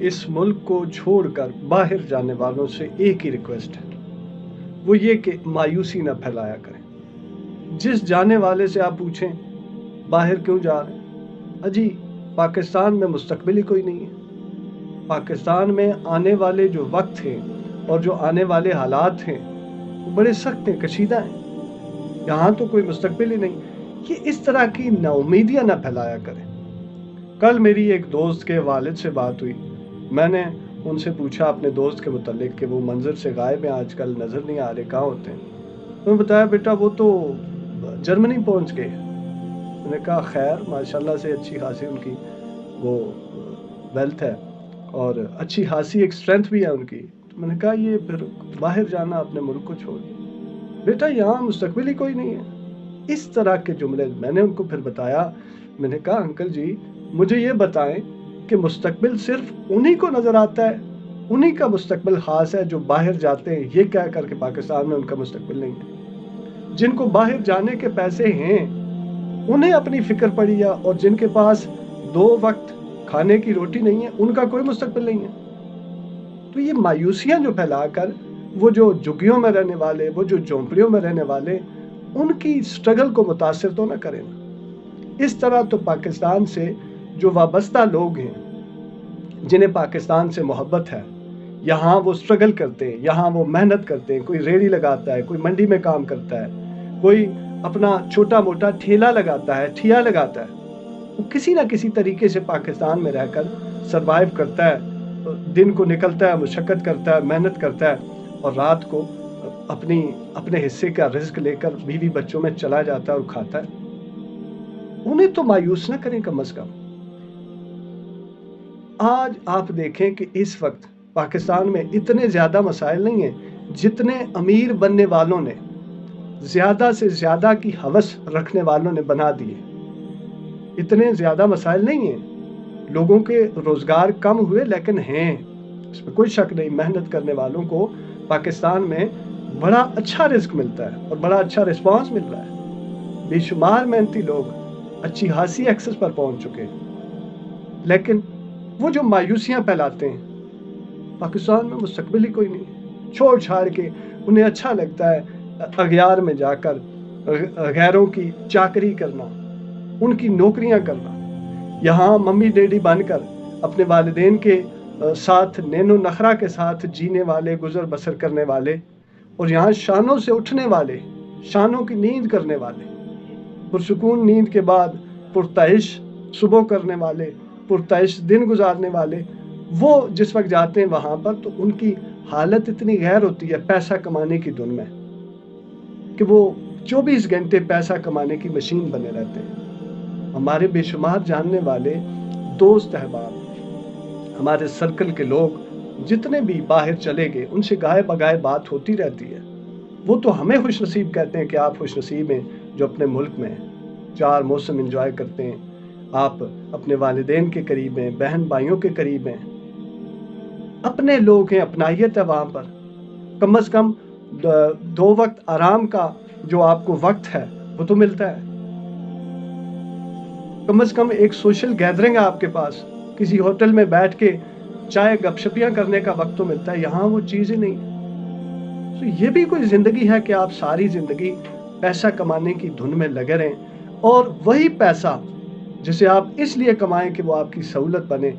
اس ملک کو چھوڑ کر باہر جانے والوں سے ایک ہی ریکویسٹ ہے، وہ یہ کہ مایوسی نہ پھیلایا کریں۔ جس جانے والے سے آپ پوچھیں باہر کیوں جا رہے ہیں، اجی پاکستان میں مستقبل ہی کوئی نہیں ہے، پاکستان میں آنے والے جو وقت ہیں اور جو آنے والے حالات ہیں وہ بڑے سخت ہیں، کشیدہ ہیں، یہاں تو کوئی مستقبل ہی نہیں۔ یہ اس طرح کی ناامیدیاں نہ پھیلایا کریں۔ کل میری ایک دوست کے والد سے بات ہوئی، میں نے ان سے پوچھا اپنے دوست کے متعلق کہ وہ منظر سے غائب ہیں، آج کل نظر نہیں آ رہے، کہاں ہوتے ہیں؟ انہوں نے بتایا بیٹا وہ تو جرمنی پہنچ گئے۔ میں نے کہا خیر ماشاءاللہ سے اچھی خاصی ان کی وہ ویلتھ ہے اور اچھی خاصی ایک اسٹرینتھ بھی ہے ان کی۔ تو میں نے کہا یہ پھر باہر جانا اپنے ملک کو چھوڑ، بیٹا یہاں مستقبل ہی کوئی نہیں ہے۔ اس طرح کے جملے میں نے ان کو پھر بتایا، میں نے کہا انکل جی مجھے یہ بتائیں کہ مستقبل صرف انہی کو نظر آتا ہے، انہی کا مستقبل خاص ہے جو باہر جاتے ہیں یہ کہہ کر کے پاکستان میں ان کا مستقبل نہیں ہے؟ جن کو باہر جانے کے پیسے ہیں انہیں اپنی فکر پڑی ہے، اور جن کے پاس 2 وقت کھانے کی روٹی نہیں ہے ان کا کوئی مستقبل نہیں ہے۔ تو یہ مایوسیاں جو پھیلا کر وہ جو جھگیوں میں رہنے والے، وہ جو جھونپڑیوں میں رہنے والے، ان کی سٹرگل کو متاثر تو نہ کریں۔ اس طرح تو پاکستان سے جو وابستہ لوگ ہیں، جنہیں پاکستان سے محبت ہے، یہاں وہ سٹرگل کرتے ہیں، یہاں وہ محنت کرتے ہیں، کوئی ریڑھی لگاتا ہے، کوئی منڈی میں کام کرتا ہے، کوئی اپنا چھوٹا موٹا ٹھیلا لگاتا ہے، ٹھیا لگاتا ہے، وہ کسی نہ کسی طریقے سے پاکستان میں رہ کر سروائیو کرتا ہے، دن کو نکلتا ہے، مشقت کرتا ہے، محنت کرتا ہے، اور رات کو اپنے حصے کا رزق لے کر بیوی بچوں میں چلا جاتا ہے اور کھاتا ہے۔ انہیں تو مایوس نہ کریں کم از کم۔ آج آپ دیکھیں کہ اس وقت پاکستان میں اتنے زیادہ مسائل نہیں ہیں جتنے امیر بننے والوں نے، زیادہ سے زیادہ کی ہوس رکھنے والوں نے بنا دیے۔ اتنے زیادہ مسائل نہیں ہیں، لوگوں کے روزگار کم ہوئے لیکن ہیں، اس میں کوئی شک نہیں۔ محنت کرنے والوں کو پاکستان میں بڑا اچھا رزق ملتا ہے اور بڑا اچھا رسپانس مل رہا ہے، بے شمار محنتی لوگ اچھی خاصی ایکسس پر پہنچ چکے ہیں، لیکن وہ جو مایوسیاں پھیلاتے ہیں پاکستان میں مستقبل ہی کوئی نہیں، چھوڑ چھاڑ کے انہیں اچھا لگتا ہے اغیار میں جا کر غیروں کی چاکری کرنا، ان کی نوکریاں کرنا، یہاں ممی ڈیڈی بن کر اپنے والدین کے ساتھ نین و نخرہ کے ساتھ جینے والے، گزر بسر کرنے والے، اور یہاں شانوں سے اٹھنے والے، شانوں کی نیند کرنے والے، پرسکون نیند کے بعد پرتعش صبح کرنے والے، پرتعش دن گزارنے والے، وہ جس وقت جاتے ہیں وہاں پر تو ان کی حالت اتنی غیر ہوتی ہے پیسہ کمانے کی دھن میں کہ وہ 24 گھنٹے پیسہ کمانے کی مشین بنے رہتے ہیں۔ ہمارے بے شمار جاننے والے دوست احباب، ہمارے سرکل کے لوگ جتنے بھی باہر چلے گئے ان سے گائے بگائے بات ہوتی رہتی ہے، وہ تو ہمیں خوش نصیب کہتے ہیں کہ آپ خوش نصیب ہیں جو اپنے ملک میں ہیں، 4 موسم انجوائے کرتے ہیں، آپ اپنے والدین کے قریب ہیں، بہن بھائیوں کے قریب ہیں، اپنے لوگ ہیں، اپنائیت ہے وہاں پر، کم از کم 2 وقت آرام کا جو آپ کو وقت ہے وہ تو ملتا ہے، کم از کم ایک سوشل گیدرنگ ہے آپ کے پاس، کسی ہوٹل میں بیٹھ کے چائے گپ شپیاں کرنے کا وقت تو ملتا ہے، یہاں وہ چیزیں نہیں۔ تو یہ بھی کوئی زندگی ہے کہ آپ ساری زندگی پیسہ کمانے کی دھن میں لگے رہیں، اور وہی پیسہ جسے آپ اس لیے کمائیں کہ وہ آپ کی سہولت بنے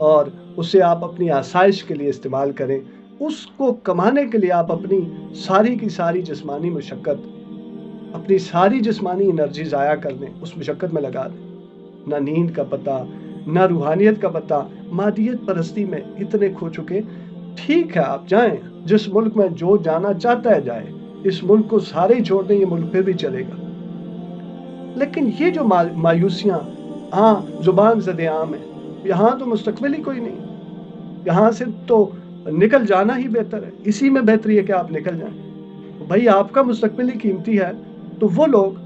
اور اسے آپ اپنی آسائش کے لیے استعمال کریں، اس کو کمانے کے لیے آپ اپنی ساری کی ساری جسمانی مشقت، اپنی ساری جسمانی انرجی ضائع کر دیں، اس مشقت میں لگا دیں، نہ نیند کا پتہ، نہ روحانیت کا پتہ، مادیت پرستی میں اتنے کھو چکے۔ ٹھیک ہے آپ جائیں، جس ملک میں جو جانا چاہتا ہے جائے، اس ملک کو سارے ہی چھوڑ دیں، یہ ملک پھر بھی چلے گا، لیکن یہ جو مایوسیاں ہاں زبان زد عام ہے، یہاں تو مستقبل ہی کوئی نہیں، یہاں سے تو نکل جانا ہی بہتر ہے، اسی میں بہتری ہے کہ آپ نکل جائیں۔ بھائی آپ کا مستقبل ہی قیمتی ہے، تو وہ لوگ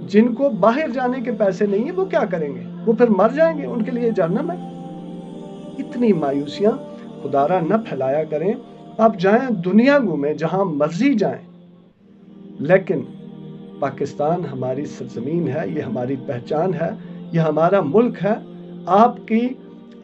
جن کو باہر جانے کے پیسے نہیں ہیں وہ کیا کریں گے؟ وہ پھر مر جائیں گے، ان کے لیے جہنم ہے۔ اتنی مایوسیاں خدا را نہ پھیلایا کریں، آپ جائیں دنیا گھومیں، جہاں مرضی جائیں، لیکن پاکستان ہماری سرزمین ہے، یہ ہماری پہچان ہے، یہ ہمارا ملک ہے، آپ کی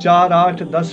4, 8, 10